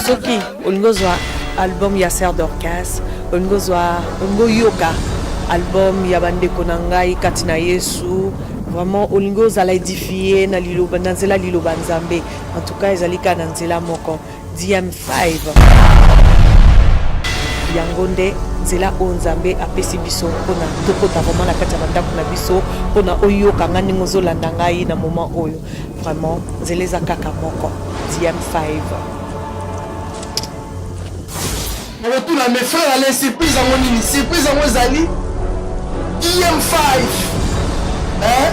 Soki olingozwa album ya Serre d'Orchestre, olingozwa yoka album ya bandeko na ngai kati na Yesu. Vraiment olingoza la édifier na liloba na nzela liloba nzambe. En tout cas ezalika na nzela moko DM5 yango nde nzela oyo nzambe apesi biso mpona tokota vraiment na kati ya bandako na biso mpona oyoka nga ndenge ozolanda ngai na moment oyo. Vraiment nzela eza kaka moko DM5. Retour à mes frères, allez, surprise à mon ini, surprise à mon zali. DM5. Hein?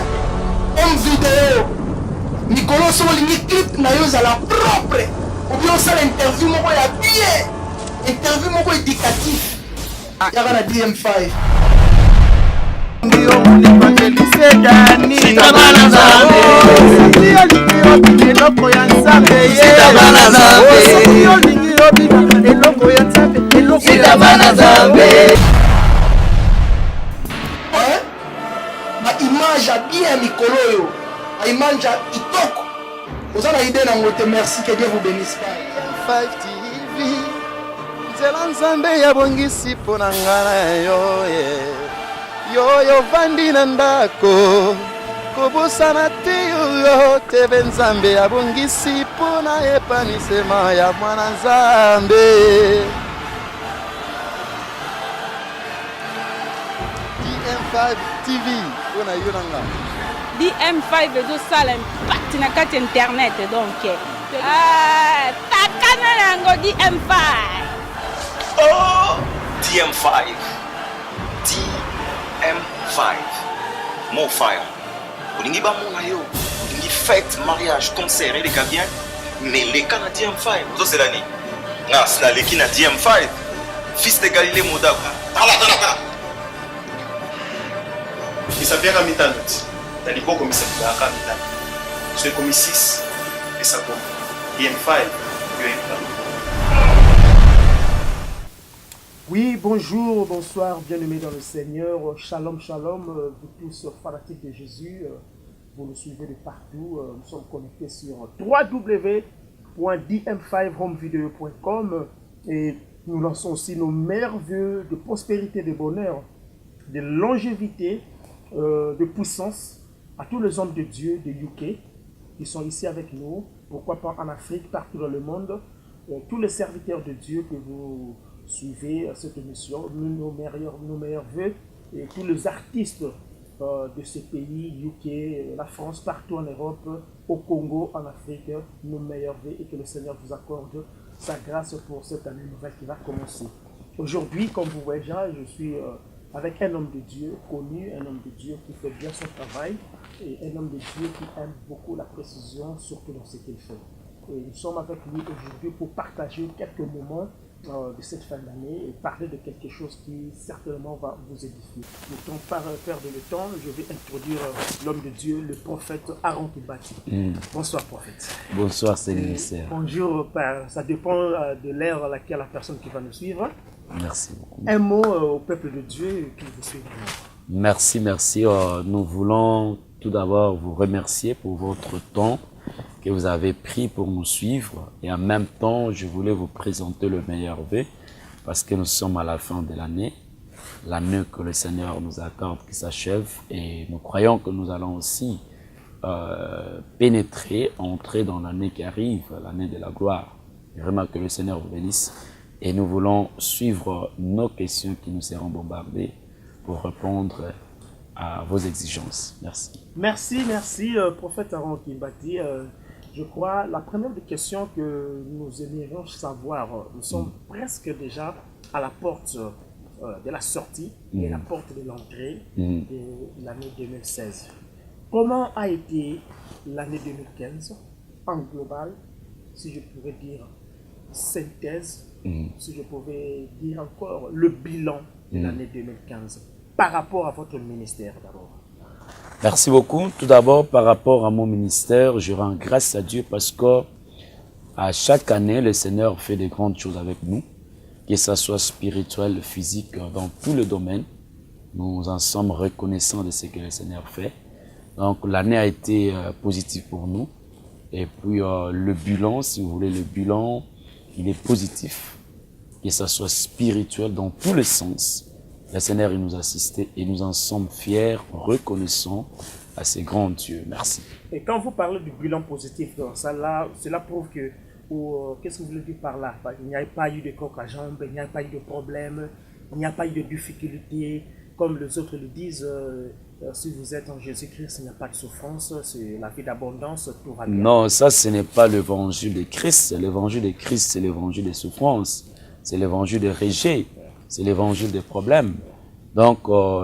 Homme vidéo. Nicolas Somolingi clip na yo la propre. Ou bien ça l'interview moko ya bien. Interview moko éducatif. Ya la DM5. Ndio mnipangelise gani? Sitabana zambe. Ndio ndio eloko ya nzambe. Sitabana zambe. Ndio ndio eloko ya nzambe. Sitabana zambe. Ma image a bien mikolo yo. Ma image a kitoko. Vous avez idée na ngote, merci, que Dieu vous bénisse. 5 TV. Nzela nzambe ya bongisi pona ngana yo yo vandi na ndako kobosana te yo teve nzambe ya bongisi pona epanisema ya mwana nzambe. DM5 TV pona yo nanga DM5 ezosala impact na kati internet donc takana nango DM5. Oh, DM5. DM5. More fire. Olingi ba mona yo. Olingi fête, mariage, concert, et les cas bien. Mais les cas na DM5. Vous c'est l'année. Non, c'est la l'équipe na DM5. Fils de Galilée Modaka. Tala. Il s'appelle Amitan. T'as dit quoi comme ça? Amitan. C'est comme 6. Et ça comme DM5. Oui, bonjour, bonsoir, bien-aimés dans le Seigneur. Shalom, shalom, vous tous fanatiques de Jésus. Vous nous suivez de partout. Nous sommes connectés sur www.dm5homevideo.com et nous lançons aussi nos meilleurs vœux de prospérité, de bonheur, de longévité, de puissance à tous les hommes de Dieu de UK qui sont ici avec nous, pourquoi pas en Afrique, partout dans le monde, tous les serviteurs de Dieu que vous suivez cette émission, nos meilleurs vœux, et tous les artistes de ces pays, UK, la France, partout en Europe, au Congo, en Afrique, nos meilleurs vœux et que le Seigneur vous accorde sa grâce pour cette année nouvelle qui va commencer. Aujourd'hui, comme vous voyez déjà, je suis avec un homme de Dieu connu, un homme de Dieu qui fait bien son travail et un homme de Dieu qui aime beaucoup la précision, surtout dans ce qu'il fait. Et nous sommes avec lui aujourd'hui pour partager quelques moments de cette fin d'année et parler de quelque chose qui certainement va vous édifier. Ne temps pas perdre le temps, je vais introduire l'homme de Dieu, le prophète Aaron Kimbati. Bonsoir prophète. Bonsoir Seigneur. Bonjour, ça dépend de l'ère à laquelle la personne qui va nous suivre. Merci beaucoup. Un mot au peuple de Dieu qui vous suit. Merci. Nous voulons tout d'abord vous remercier pour votre temps que vous avez pris pour nous suivre et en même temps je voulais vous présenter le meilleur vœu parce que nous sommes à la fin de l'année que le Seigneur nous accorde qui s'achève et nous croyons que nous allons aussi entrer dans l'année qui arrive, l'année de la gloire. Vraiment que le Seigneur vous bénisse et nous voulons suivre nos questions qui nous seront bombardées pour répondre à vos exigences. Merci. Merci, prophète Aaron Kimbati. Je crois, la première des questions que nous aimerions savoir, nous sommes presque déjà à la porte de la sortie et la porte de l'entrée de l'année 2016. Comment a été l'année 2015 en global, si je pourrais dire synthèse, si je pouvais dire encore le bilan de l'année 2015 par rapport à votre ministère d'abord? Merci beaucoup. Tout d'abord, par rapport à mon ministère, je rends grâce à Dieu parce que à chaque année, le Seigneur fait de grandes choses avec nous, que ce soit spirituel, physique, dans tous les domaines. Nous en sommes reconnaissants de ce que le Seigneur fait. Donc l'année a été positive pour nous. Et puis le bilan, si vous voulez, le bilan, il est positif. Que ça soit spirituel dans tous les sens. Le Seigneur, il nous a assistés et nous en sommes fiers, reconnaissants à ces grands dieux. Merci. Et quand vous parlez du bilan positif, donc ça, là, cela prouve que, qu'est-ce que vous voulez dire par là? Il n'y a pas eu de coq à jambes, il n'y a pas eu de problème, il n'y a pas eu de difficultés. Comme les autres le disent, si vous êtes en Jésus-Christ, il n'y a pas de souffrance, c'est la vie d'abondance, tout va bien. Non, ça, ce n'est pas l'évangile de Christ. L'évangile de Christ, c'est l'évangile des souffrances. C'est l'évangile des rejets. C'est l'évangile des problèmes. Donc,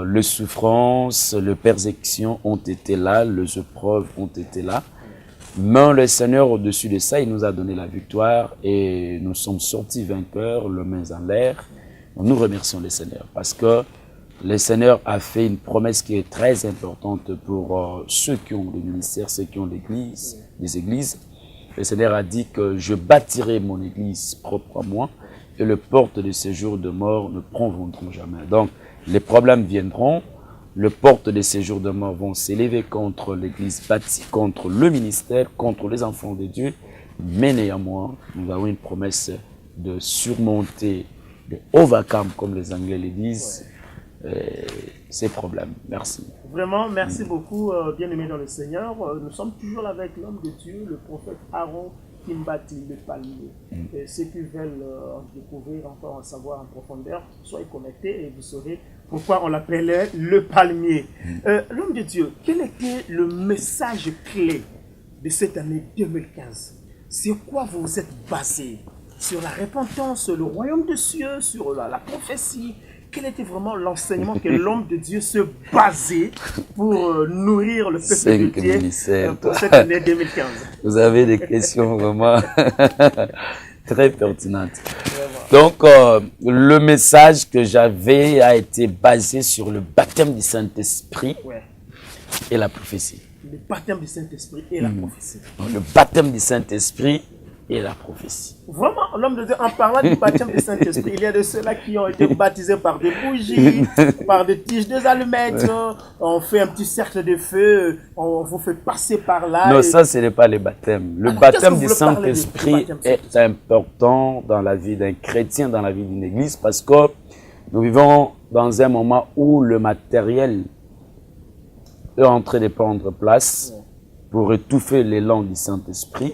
les souffrances, les persécutions ont été là, les épreuves ont été là. Mais le Seigneur, au-dessus de ça, il nous a donné la victoire et nous sommes sortis vainqueurs, les mains en l'air. Nous remercions le Seigneur parce que le Seigneur a fait une promesse qui est très importante pour ceux qui ont le ministère, ceux qui ont l'église, les églises. Le Seigneur a dit que je bâtirai mon église propre à moi et les portes de séjour de mort ne prendront jamais. Donc, les problèmes viendront, les portes de séjour de mort vont s'élever contre l'église bâtie, contre le ministère, contre les enfants de Dieu. Mais néanmoins, nous avons une promesse de surmonter, de overcome, comme les Anglais le disent, ces problèmes. Merci. Vraiment, merci beaucoup, bien-aimés dans le Seigneur. Nous sommes toujours là avec l'homme de Dieu, le prophète Aaron Kimbati, le palmier. Et ceux qui veulent découvrir encore, en savoir en profondeur, soyez connectés et vous saurez pourquoi on l'appelait le palmier. L'homme de Dieu, quel était le message clé de cette année 2015? Sur quoi vous vous êtes basé? Sur la repentance, le royaume des cieux, sur la prophétie? Quel était vraiment l'enseignement que l'homme de Dieu se basait pour nourrir le peuple de Dieu pour cette année 2015? Vous avez des questions vraiment très pertinentes. Donc, le message que j'avais a été basé sur le baptême du Saint-Esprit et la prophétie. Le baptême du Saint-Esprit et la prophétie. Donc, le baptême du Saint-Esprit et la prophétie. Vraiment, l'homme de Dieu, en parlant du baptême du Saint-Esprit, il y a de ceux-là qui ont été baptisés par des bougies, par des tiges, des allumettes, on fait un petit cercle de feu, on vous fait passer par là. Non, ça, ce n'est pas le baptême. Le baptême du Saint-Esprit est important dans la vie d'un chrétien, dans la vie d'une église, parce que nous vivons dans un moment où le matériel est en train de prendre place pour étouffer l'élan du Saint-Esprit.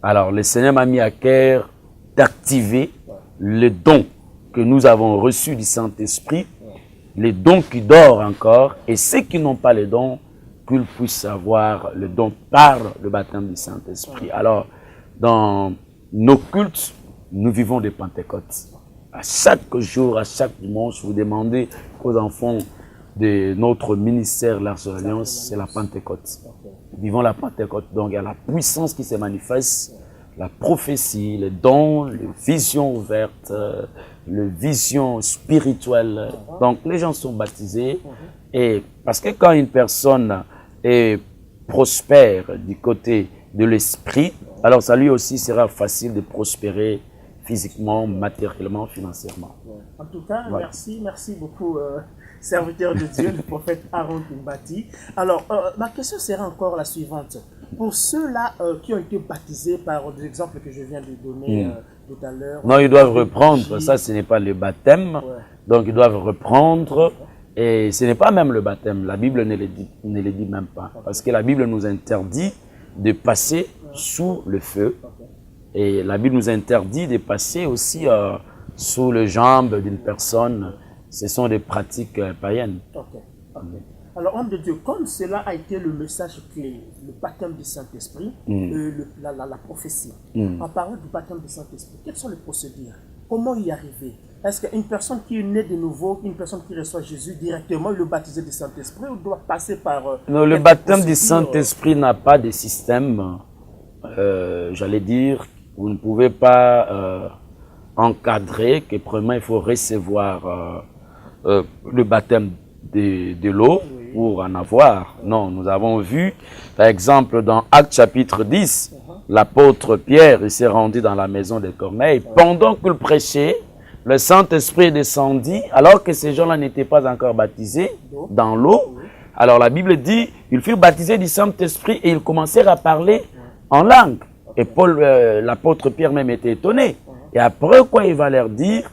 Alors, le Seigneur m'a mis à cœur d'activer les dons que nous avons reçus du Saint-Esprit, les dons qui dorment encore, et ceux qui n'ont pas les dons, qu'ils puissent avoir le don par le baptême du Saint-Esprit. Alors, dans nos cultes, nous vivons des Pentecôtes. À chaque jour, à chaque dimanche, vous demandez aux enfants de notre ministère, l'Arche de l'Alliance, c'est la Pentecôte. Nous vivons la Pentecôte, donc il y a la puissance qui se manifeste, la prophétie, les dons, les visions ouvertes, les visions spirituelles. Donc les gens sont baptisés, et parce que quand une personne est prospère du côté de l'esprit, alors ça lui aussi sera facile de prospérer physiquement, matériellement, financièrement. En tout cas, merci beaucoup, serviteur de Dieu, le prophète Aaron Kimbati. Alors, ma question sera encore la suivante. Pour ceux-là qui ont été baptisés par des exemples que je viens de donner tout à l'heure. Non, ils doivent reprendre. Ça, ce n'est pas le baptême. Donc, ils doivent reprendre. Et ce n'est pas même le baptême. La Bible ne le dit même pas. Parce que la Bible nous interdit de passer sous le feu. Et la Bible nous interdit de passer aussi sous les jambes d'une personne. Ce sont des pratiques païennes. Alors, homme de Dieu, comme cela a été le message clé, le baptême du Saint-Esprit, la prophétie, en parlant du baptême du Saint-Esprit, quelles sont les procédures? Comment y arriver? Est-ce qu'une personne qui est née de nouveau, une personne qui reçoit Jésus directement, le baptisé du Saint-Esprit, ou doit passer par... Non, le baptême du Saint-Esprit n'a pas de système, j'allais dire. Vous ne pouvez pas encadrer que premièrement il faut recevoir le baptême de l'eau pour en avoir. Non, nous avons vu, par exemple, dans Actes chapitre 10, l'apôtre Pierre s'est rendu dans la maison de Corneille. Pendant qu'il prêchait, le Saint-Esprit descendit alors que ces gens-là n'étaient pas encore baptisés dans l'eau. Alors la Bible dit, ils furent baptisés du Saint-Esprit et ils commencèrent à parler en langue. Et Paul, l'apôtre Pierre même était étonné. Et après quoi il va leur dire,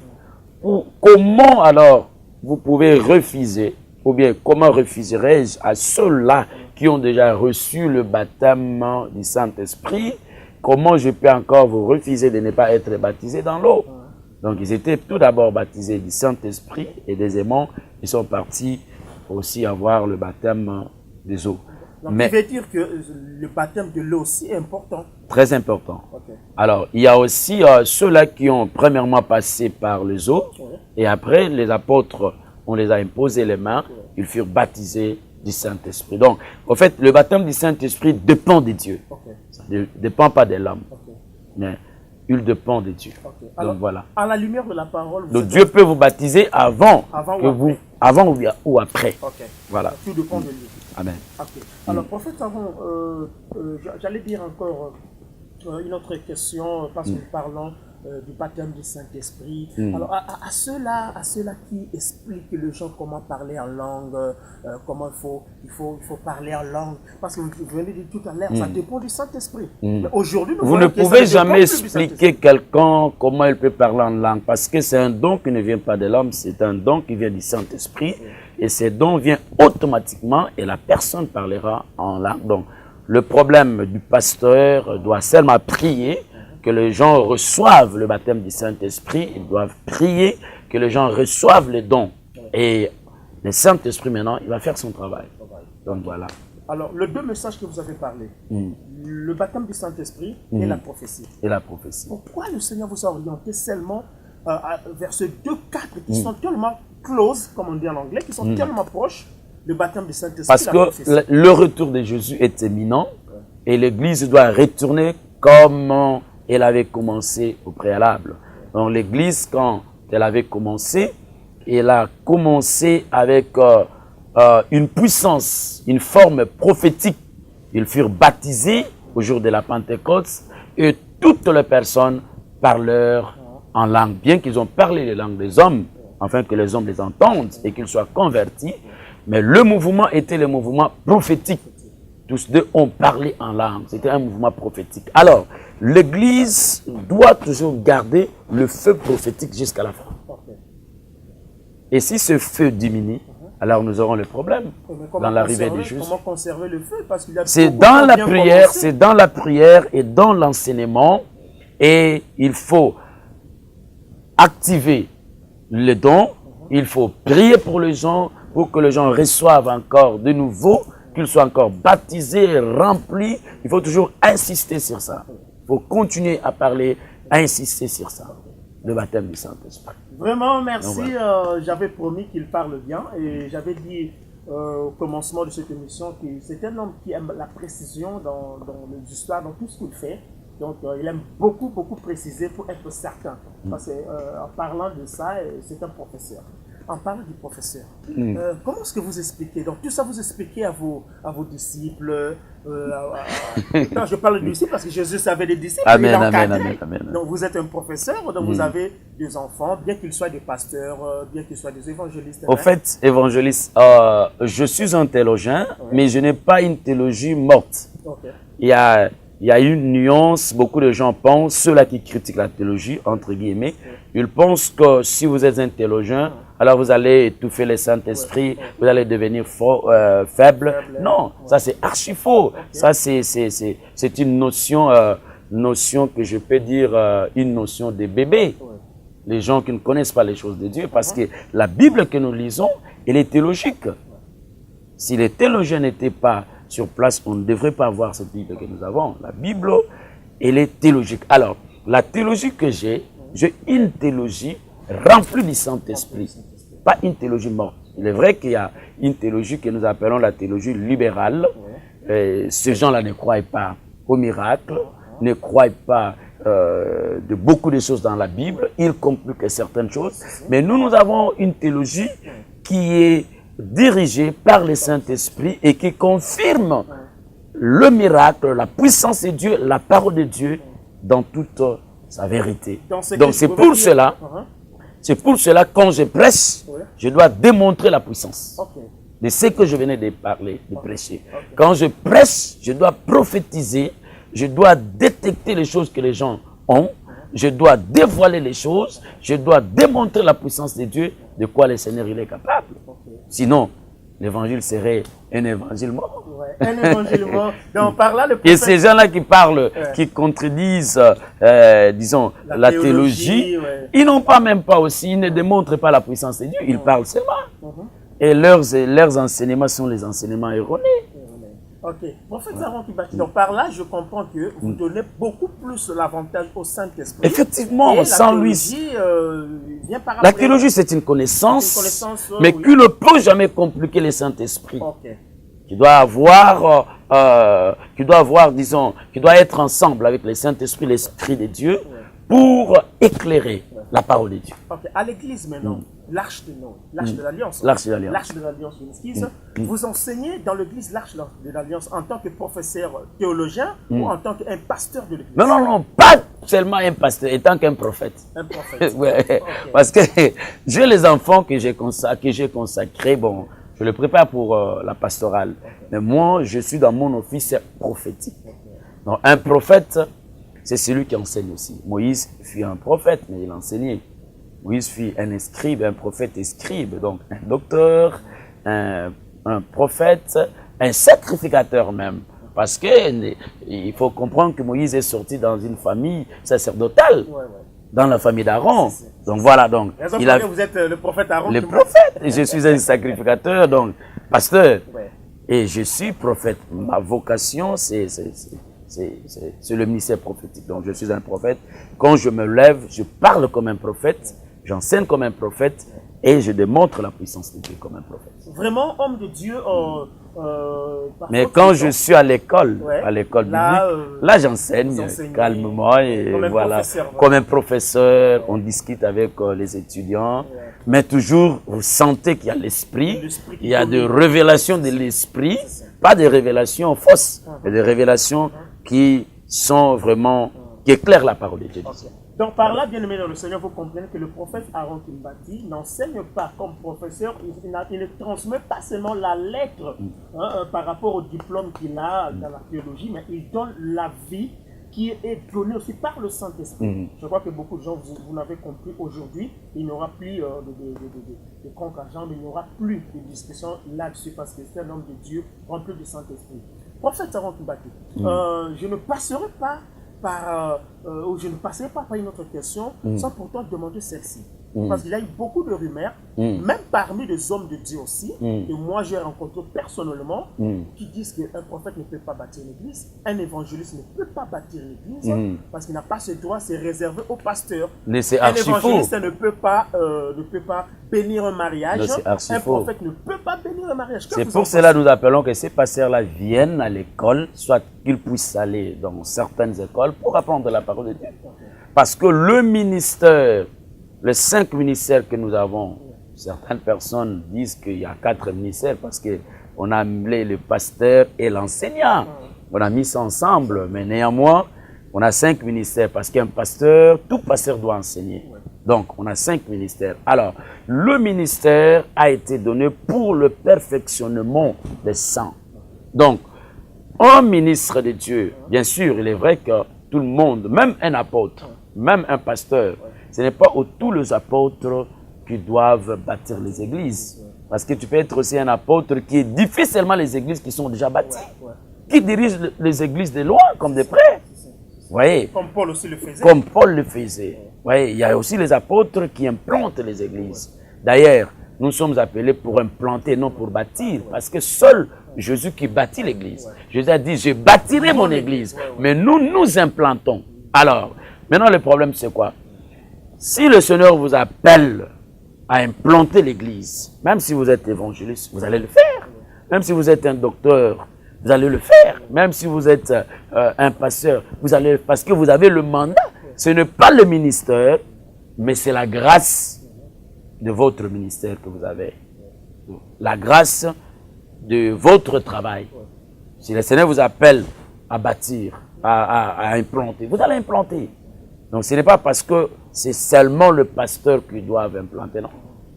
comment alors vous pouvez refuser, ou bien comment refuserais-je à ceux-là qui ont déjà reçu le baptême du Saint-Esprit, comment je peux encore vous refuser de ne pas être baptisés dans l'eau? Donc ils étaient tout d'abord baptisés du Saint-Esprit et deuxièmement, ils sont partis aussi avoir le baptême des eaux. Donc, mais il veut dire que le baptême de l'eau aussi est important. Très important. Okay. Alors, il y a aussi ceux-là qui ont premièrement passé par les eaux et après, les apôtres, on les a imposé les mains, ils furent baptisés du Saint-Esprit. Donc, en fait, le baptême du Saint-Esprit dépend de Dieu. Ça ne dépend pas de l'homme, mais il dépend de Dieu. Alors, donc, voilà. À la lumière de la parole... Donc, Dieu peut vous baptiser avant ou après. Voilà. Tout dépend de lui. Amen. Okay. Alors, prophète Aaron, j'allais dire encore une autre question, parce que nous parlons du baptême du Saint-Esprit. Alors, à ceux-là qui expliquent les gens comment parler en langue, comment il faut parler en langue, parce que vous venez de dire tout à l'heure, ça dépend du Saint-Esprit. Aujourd'hui, vous ne pouvez jamais expliquer quelqu'un comment il peut parler en langue, parce que c'est un don qui ne vient pas de l'homme, c'est un don qui vient du Saint-Esprit, et ce don vient automatiquement, et la personne parlera en langue. Donc, le problème du pasteur doit seulement prier que les gens reçoivent le baptême du Saint-Esprit. Ils doivent prier que les gens reçoivent les dons. Et le Saint-Esprit, maintenant, il va faire son travail. Donc, voilà. Alors, les deux messages que vous avez parlé, le baptême du Saint-Esprit et la prophétie. Et la prophétie. Pourquoi le Seigneur vous a orienté seulement vers ces deux cadres qui sont tellement close, comme on dit en anglais, qui sont tellement proches, le baptême du Saint-Esprit. Parce que le retour de Jésus est imminent et l'Église doit retourner comme elle avait commencé au préalable. Donc l'Église, quand elle avait commencé, elle a commencé avec une puissance, une forme prophétique. Ils furent baptisés au jour de la Pentecôte et toutes les personnes parlèrent en langue, bien qu'ils ont parlé les langues des hommes, afin que les hommes les entendent et qu'ils soient convertis. Mais le mouvement était le mouvement prophétique. Tous deux ont parlé en langue. C'était un mouvement prophétique. Alors, l'Église doit toujours garder le feu prophétique jusqu'à la fin. Et si ce feu diminue, alors nous aurons le problème dans l'arrivée des justes. Comment conserver le feu? C'est dans la prière, c'est dans la prière et dans l'enseignement. Et il faut activer les dons. Il faut prier pour les gens, pour que les gens reçoivent encore de nouveau, qu'ils soient encore baptisés, remplis. Il faut toujours insister sur ça. Il faut continuer à parler, à insister sur ça. Le baptême du Saint-Esprit. Vraiment, merci. J'avais promis qu'il parle bien et j'avais dit au commencement de cette émission que c'est un homme qui aime la précision dans l'histoire, dans tout ce qu'il fait. Donc, il aime beaucoup préciser pour être certain. Parce qu'en parlant de ça, c'est un professeur. En parlant du professeur, comment est-ce que vous expliquez? Donc, tout ça, vous expliquez à vos disciples. Non, je parle de disciples parce que Jésus avait des disciples. Amen, amen. Donc, vous êtes un professeur, donc vous avez des enfants, bien qu'ils soient des pasteurs, bien qu'ils soient des évangélistes. Au fait, évangéliste, je suis un théologien, mais je n'ai pas une théologie morte. Il y a une nuance, beaucoup de gens pensent, ceux-là qui critiquent la théologie, entre guillemets, ils pensent que si vous êtes un théologien, alors vous allez étouffer le Saint-Esprit, vous allez devenir faible. Non, ça c'est archi faux. Ça c'est une notion que je peux dire, une notion de bébé. Les gens qui ne connaissent pas les choses de Dieu, parce que la Bible que nous lisons, elle est théologique. Si les théologiens n'étaient pas sur place, on ne devrait pas avoir cette Bible que nous avons. La Bible, elle est théologique. Alors, la théologie que j'ai une théologie remplie du Saint-Esprit, pas une théologie morte. Il est vrai qu'il y a une théologie que nous appelons la théologie libérale. Ces gens-là ne croient pas au miracle, ne croient pas de beaucoup de choses dans la Bible, ils compliquent certaines choses. Mais nous avons une théologie qui est dirigé par le Saint-Esprit et qui confirme le miracle, la puissance de Dieu, la parole de Dieu dans toute sa vérité. Donc c'est pour cela C'est pour cela, quand je prêche, je dois démontrer la puissance de ce que je venais de parler, de prêcher. Quand je prêche, je dois prophétiser, je dois détecter les choses que les gens ont, je dois dévoiler les choses, je dois démontrer la puissance de Dieu, de quoi le Seigneur il est capable. Sinon, l'évangile serait un évangile mort. Un évangile mort. Donc, par là, le prophète... Et ces gens-là qui parlent, qui contredisent, disons, la théologie, ils n'ont pas même pas aussi, ils ne démontrent pas la puissance de Dieu, ils parlent seulement. Et leurs enseignements sont les enseignements erronés. Ok. Prophète Aaron Kibati, donc par là, je comprends que vous donnez beaucoup plus l'avantage au Saint-Esprit. Effectivement, et sans lui. Vient par la théologie, c'est une connaissance, mais qui ne peut jamais compliquer le Saint-Esprit. Qui doit avoir, disons, qui doit être ensemble avec le Saint-Esprit, l'Esprit de Dieu, pour éclairer la parole de Dieu. À l'église maintenant, l'arche de Noé, l'arche de l'Alliance. L'arche de l'Alliance. L'arche de l'Alliance, vous enseignez dans l'église l'arche de l'Alliance en tant que professeur théologien ou en tant qu'un pasteur de l'église? Non, pas seulement un pasteur, étant qu'un prophète. Un prophète. Parce que j'ai les enfants que j'ai consacrés, bon, je les prépare pour la pastorale. Mais moi, je suis dans mon office prophétique. Donc, un prophète, c'est celui qui enseigne aussi. Moïse fut un prophète, mais il enseignait. Moïse fut un scribe, un prophète et scribe. Donc, un docteur, un prophète, un sacrificateur même. Parce qu'il faut comprendre que Moïse est sorti dans une famille sacerdotale, dans la famille d'Aaron. Donc voilà, donc. Vous êtes le prophète Aaron. Le prophète. Et je suis un sacrificateur, donc pasteur. Et je suis prophète. Ma vocation, c'est le ministère prophétique. Donc je suis un prophète. Quand je me lève, je parle comme un prophète, j'enseigne comme un prophète et je démontre la puissance de Dieu comme un prophète. Vraiment, homme de Dieu. Mais quand je suis à l'école biblique, là j'enseigne calmement et voilà, comme un professeur, on discute avec les étudiants, mais toujours vous sentez qu'il y a l'esprit, il y a des révélations de l'esprit, pas des révélations fausses, mais des révélations qui sont vraiment, qui éclairent la parole de Dieu. Donc par là, bien aimé dans le Seigneur, vous comprenez que le prophète Aaron Kibati n'enseigne pas comme professeur, il ne transmet pas seulement la lettre par rapport au diplôme qu'il a dans la théologie, mais il donne la vie qui est donnée aussi par le Saint-Esprit. Je crois que beaucoup de gens, vous l'avez compris aujourd'hui, il n'y aura plus de conques à jambes, il n'y aura plus de discussion là-dessus parce que c'est un homme de Dieu rempli du Saint-Esprit. Prophète Aaron Kibati, je ne passerai pas je ne passerai pas par une autre question sans pourtant demander celle-ci. Parce qu'il y a eu beaucoup de rumeurs, même parmi les hommes de Dieu aussi, que moi j'ai rencontré personnellement, qui disent qu'un prophète ne peut pas bâtir l'église, un évangéliste ne peut pas bâtir l'église, parce qu'il n'a pas ce droit, c'est réservé au pasteur. Un évangéliste ne peut pas bénir un mariage, un prophète ne peut pas bénir un mariage. C'est pour cela que nous appelons que ces pasteurs-là viennent à l'école, soit qu'ils puissent aller dans certaines écoles pour apprendre la parole de Dieu. Parce que le ministère, les 5 ministères que nous avons, certaines personnes disent qu'il y a 4 ministères parce qu'on a amené le pasteur et l'enseignant. On a mis ça ensemble, mais néanmoins, on a 5 ministères parce qu'un pasteur, tout pasteur doit enseigner. Donc, on a 5 ministères. Alors, le ministère a été donné pour le perfectionnement des saints. Donc, un ministre de Dieu, bien sûr, il est vrai que tout le monde, même un apôtre, même un pasteur, ce n'est pas tous les apôtres qui doivent bâtir les églises. Parce que tu peux être aussi un apôtre qui édifie seulement les églises qui sont déjà bâties. Qui dirige les églises de loin comme de près. Voyez. Comme Paul aussi le faisait. Comme Paul le faisait. Voyez, il y a aussi les apôtres qui implantent les églises. D'ailleurs, nous sommes appelés pour implanter, non pour bâtir. Parce que seul Jésus qui bâtit l'église. Jésus a dit, je bâtirai mon église. Mais nous implantons. Alors, maintenant le problème c'est quoi? Si le Seigneur vous appelle à implanter l'église, même si vous êtes évangéliste, vous allez le faire. Même si vous êtes un docteur, vous allez le faire. Même si vous êtes un pasteur, vous allez le faire. Parce que vous avez le mandat. Ce n'est pas le ministère, mais c'est la grâce de votre ministère que vous avez. La grâce de votre travail. Si le Seigneur vous appelle à bâtir, à implanter, vous allez implanter. Donc ce n'est pas parce que c'est seulement le pasteur qui doit implanter, non.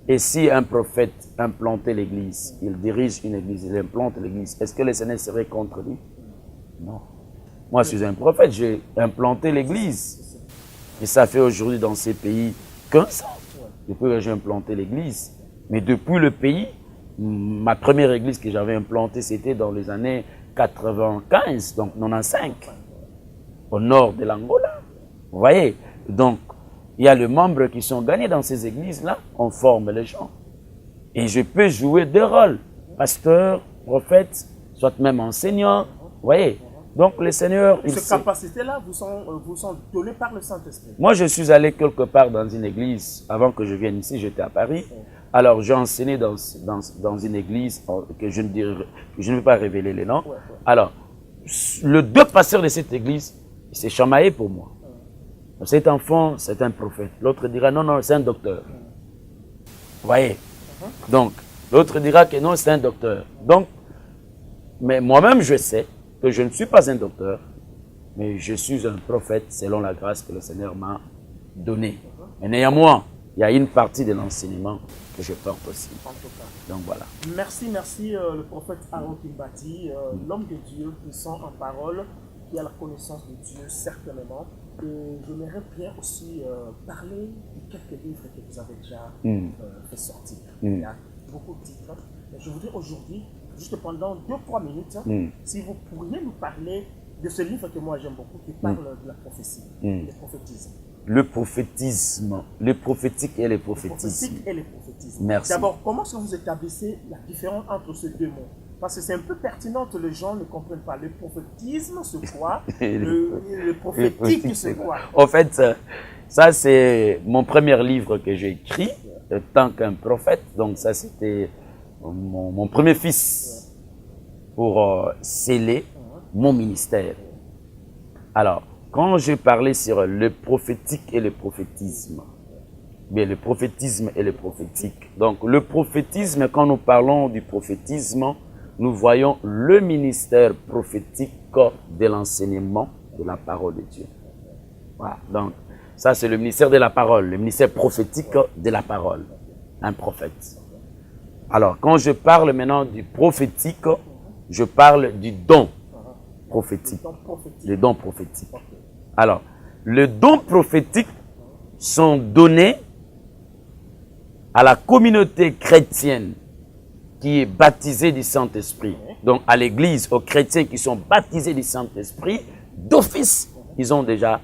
Et si un prophète implantait l'église, il dirige une église, il implante l'église, est-ce que le Seigneur serait contre lui? Non. Moi, je suis un prophète, j'ai implanté l'église. Et ça fait aujourd'hui dans ces pays 15 ans depuis que j'ai implanté l'église. Mais depuis le pays, ma première église que j'avais implantée, c'était dans les années 95, donc 95, au nord de l'Angola. Vous voyez? Donc, il y a les membres qui sont gagnés dans ces églises-là, on forme les gens. Et je peux jouer deux rôles, pasteur, prophète, soit même enseignant. Vous voyez? Donc, le Seigneur... Ces capacités-là vous sont données par le Saint-Esprit. Moi, je suis allé quelque part dans une église. Avant que je vienne ici, j'étais à Paris. Alors, j'ai enseigné dans une église que je ne vais pas révéler les noms. Alors, le deux pasteurs de cette église, il s'est chamaillé pour moi. Cet enfant, c'est un prophète. L'autre dira, non, non, c'est un docteur. Vous voyez? Donc, l'autre dira que non, c'est un docteur. Donc, mais moi-même, je sais que je ne suis pas un docteur, mais je suis un prophète selon la grâce que le Seigneur m'a donnée. Mais néanmoins, il y a une partie de l'enseignement que je porte aussi. Donc voilà. Merci, le prophète Aaron Kimbati, l'homme de Dieu puissant en parole, qui a la connaissance de Dieu certainement. Et j'aimerais bien aussi parler de quelques livres que vous avez déjà fait sortir. Il y a beaucoup de titres. Mais je voudrais aujourd'hui, juste pendant 2-3 minutes, si vous pourriez nous parler de ce livre que moi j'aime beaucoup, qui parle de la prophétie, le prophétisme. Le prophétisme, le prophétique et le prophétisme. Le prophétique et le prophétisme. Merci. D'abord, comment est-ce que vous établissez la différence entre ces deux mots? Parce que c'est un peu pertinent que les gens ne comprennent pas. Le prophétisme, c'est quoi? Le prophétique, c'est quoi? En fait, ça c'est mon premier livre que j'ai écrit, tant qu'un prophète. Donc ça c'était mon premier fils pour sceller mon ministère. Alors, quand j'ai parlé sur le prophétique et le prophétisme, bien le prophétisme et le prophétique. Donc le prophétisme, quand nous parlons du prophétisme, nous voyons le ministère prophétique de l'enseignement de la parole de Dieu. Voilà. Donc, ça c'est le ministère de la parole, le ministère prophétique de la parole, un prophète. Alors, quand je parle maintenant du prophétique, je parle du don prophétique. Les dons prophétiques. Alors, les dons prophétiques sont donnés à la communauté chrétienne qui est baptisée du Saint-Esprit. Donc, à l'église, aux chrétiens qui sont baptisés du Saint-Esprit, d'office, ils ont déjà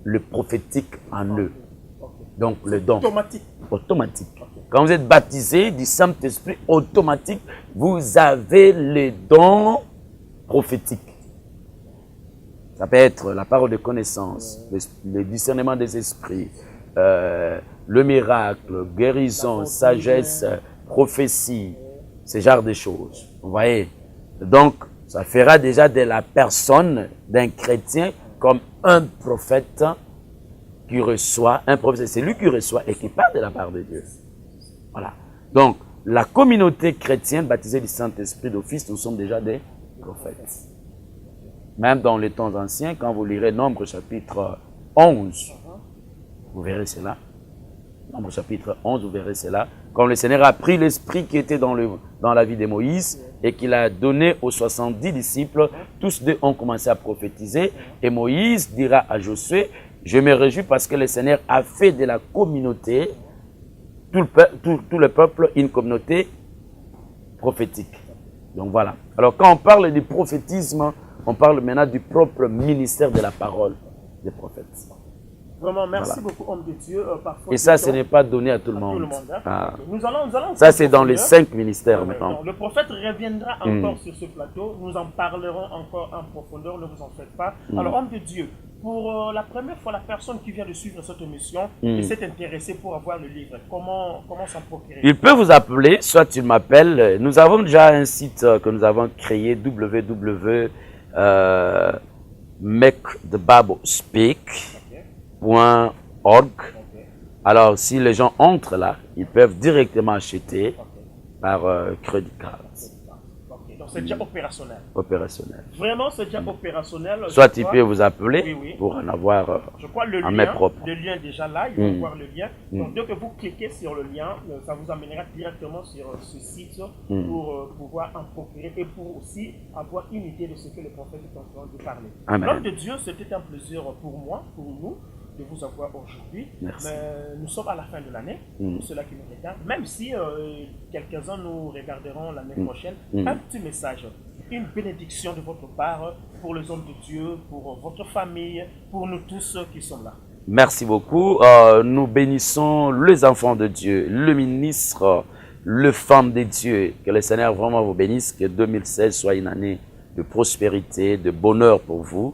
le prophétique en eux. Donc, le don. Automatique. Quand vous êtes baptisé du Saint-Esprit, automatique, vous avez les dons prophétiques. Ça peut être la parole de connaissance, le discernement des esprits, le miracle, guérison, sagesse, prophétie, ce genre de choses. Vous voyez? Donc, ça fera déjà de la personne d'un chrétien comme un prophète qui reçoit, un prophète, c'est lui qui reçoit et qui parle de la part de Dieu. Voilà. Donc, la communauté chrétienne baptisée du Saint-Esprit d'office, nous sommes déjà des prophètes. Même dans les temps anciens, quand vous lirez Nombre chapitre 11, vous verrez cela. Nombre chapitre 11, vous verrez cela. Quand le Seigneur a pris l'esprit qui était dans la vie de Moïse et qu'il a donné aux 70 disciples, tous deux ont commencé à prophétiser. Et Moïse dira à Josué, je me réjouis parce que le Seigneur a fait de la communauté, tout le peuple, une communauté prophétique. Donc voilà. Alors quand on parle du prophétisme, on parle maintenant du propre ministère de la parole des prophètes. Vraiment, merci beaucoup, homme de Dieu. Et ça, ce n'est pas donné à tout le monde. Hein. Ah. Nous allons ça, c'est dans les 5 ministères maintenant. Le prophète reviendra encore sur ce plateau. Nous en parlerons encore en profondeur, ne vous en faites pas. Alors, homme de Dieu, pour la première fois, la personne qui vient de suivre cette émission et s'est intéressée pour avoir le livre, comment s'en procurer? Il peut vous appeler, soit il m'appelle. Nous avons déjà un site que nous avons créé, www.makethebiblespeak.org. Alors, si les gens entrent là, ils peuvent directement acheter par credit card. c'est déjà opérationnel. Opérationnel. Vraiment, c'est déjà opérationnel. Soit il peut vous appeler Oui. pour en avoir je crois le en lien, main propre. le lien est déjà là, ils vont voir le lien. Donc dès que vous cliquez sur le lien, ça vous amènera directement sur ce site pour pouvoir en procurer et pour aussi avoir une idée de ce que le prophète est en train de parler. L'homme de Dieu, c'était un plaisir pour moi, pour nous, de vous avoir aujourd'hui. Mais nous sommes à la fin de l'année, pour ceux-là qui nous regardent. Même si quelques-uns nous regarderont l'année prochaine, un petit message, une bénédiction de votre part pour les hommes de Dieu, pour votre famille, pour nous tous qui sommes là. Merci beaucoup. Nous bénissons les enfants de Dieu, le ministre, les femmes de Dieu. Que le Seigneur vraiment vous bénisse, que 2016 soit une année de prospérité, de bonheur pour vous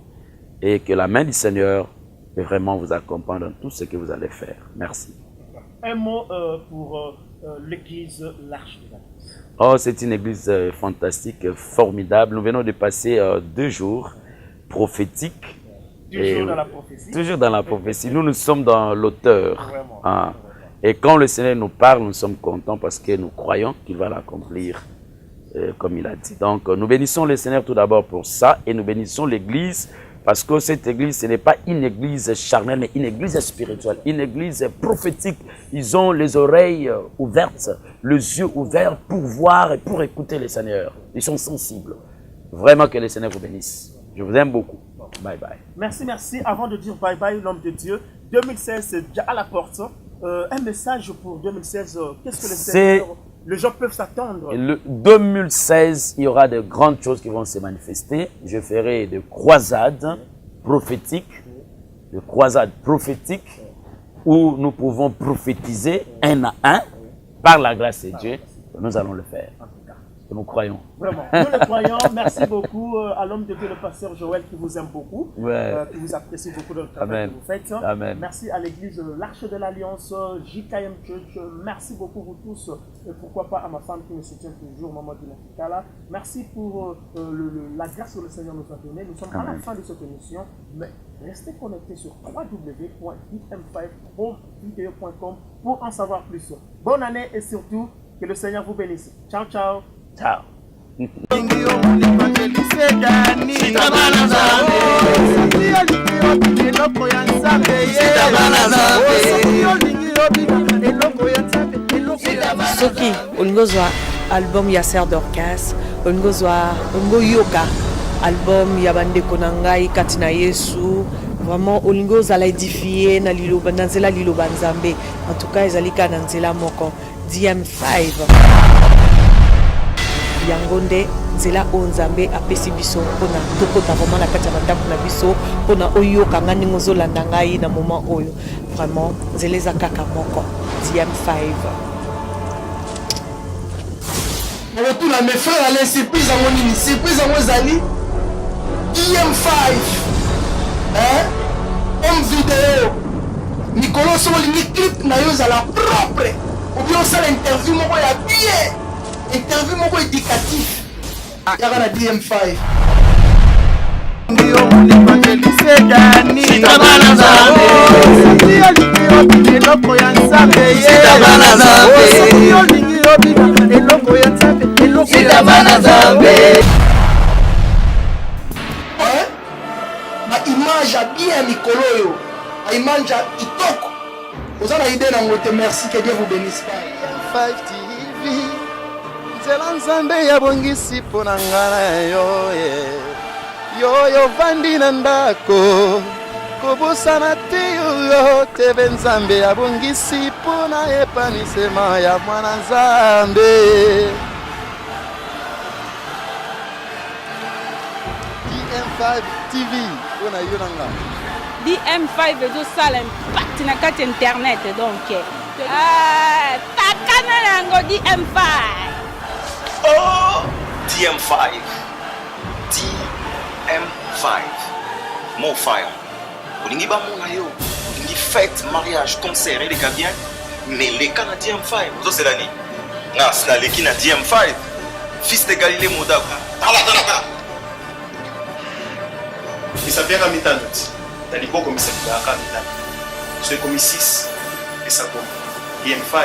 et que la main du Seigneur vraiment vous accompagne dans tout ce que vous allez faire. Merci. Un mot pour l'église L'Arche de l'Alliance. Oh, c'est une église fantastique, formidable. Nous venons de passer 2 jours prophétiques. Toujours dans la prophétie. Toujours dans la prophétie. Nous sommes dans l'auteur. Et quand le Seigneur nous parle, nous sommes contents parce que nous croyons qu'il va l'accomplir comme il a dit. Donc, nous bénissons le Seigneur tout d'abord pour ça et nous bénissons l'église parce que cette église, ce n'est pas une église charnelle, mais une église spirituelle, une église prophétique. Ils ont les oreilles ouvertes, les yeux ouverts pour voir et pour écouter le Seigneur. Ils sont sensibles. Vraiment que le Seigneur vous bénisse. Je vous aime beaucoup. Bye bye. Merci. Avant de dire bye bye, l'homme de Dieu, 2016 c'est déjà à la porte. Un message pour 2016, qu'est-ce que les gens peuvent s'attendre? Le 2016, il y aura de grandes choses qui vont se manifester. Je ferai des croisades prophétiques, où nous pouvons prophétiser un à un par la grâce de Dieu. Nous allons le faire. Nous croyons. Vraiment, nous le croyons. Merci beaucoup à l'homme de Dieu, le pasteur Joël, qui vous aime beaucoup, qui vous apprécie beaucoup dans le travail que vous faites. Amen. Merci à l'église L'Arche de l'Alliance, JKM Church. Merci beaucoup vous tous. Et pourquoi pas à ma femme qui me soutient toujours, Maman Dinafikala. Merci pour la grâce que le Seigneur nous a donnée. Nous sommes à la fin de cette émission, mais restez connectés sur www.dm5homevideo.com pour en savoir plus. Bonne année et surtout, que le Seigneur vous bénisse. Ciao, ciao. Ciao. soki olingi ozwa album ya Sœur Dorcas, olingi ozwa yoka album ya bandeko na ngai kati na Yesu, vraiment olingi ozala édifié na liloba na nzela liloba Nzambe. En tout cas ezali ka na nzela moko DM5 yango nde nzela oyo Nzambe apesi biso mpona tokota vraiment na kati ya bandako na biso mpona oyoka nga ndenge ozolanda ngai na moment oyo. Vraiment nzela eza kaka moko DM5. Retour à mes frères, allez, surprise à mon ini, surprise à mon zali. DM5, hein? Homme vidéo. Nicolas Somolingi clip na yo la propre. Ou bien ça l'interview moko ya bien. Interview moko éducatif. Y'a la DM5. Ndio mlipangelise gani sitabana zambe ndio lingi eloko ya nzambe sitabana zambe ndio lingi obika eloko ya nzambe eloko sitabana zambe ma image a bien mikolo yo ma image a kitoko ozana idée na ngote. Merci, que Dieu vous bénisse. 5 TV nzela nzambe ya bongisi pona ngana yo yo vandi na ndako kobosana te yo tebe nzambe ya bongisi pona epanisema ya mwana nzambe. DM5 TV pona yo nanga DM5 ezosala impact na kati internet donc takana nango DM5. Oh, DM5. DM5. More fire. Olingi ba mona yo. Olingi fête, mariage, concert et les cas bien. Mais les cas na DM5. Vous c'est l'année. Non, c'est les qui na DM5. Fils de Galilée Modaku. Tala. Ça vient à Mitanot. T'as dit beaucoup, mais c'est à Mitanot. C'est comme 6 et ça tombe. DM5.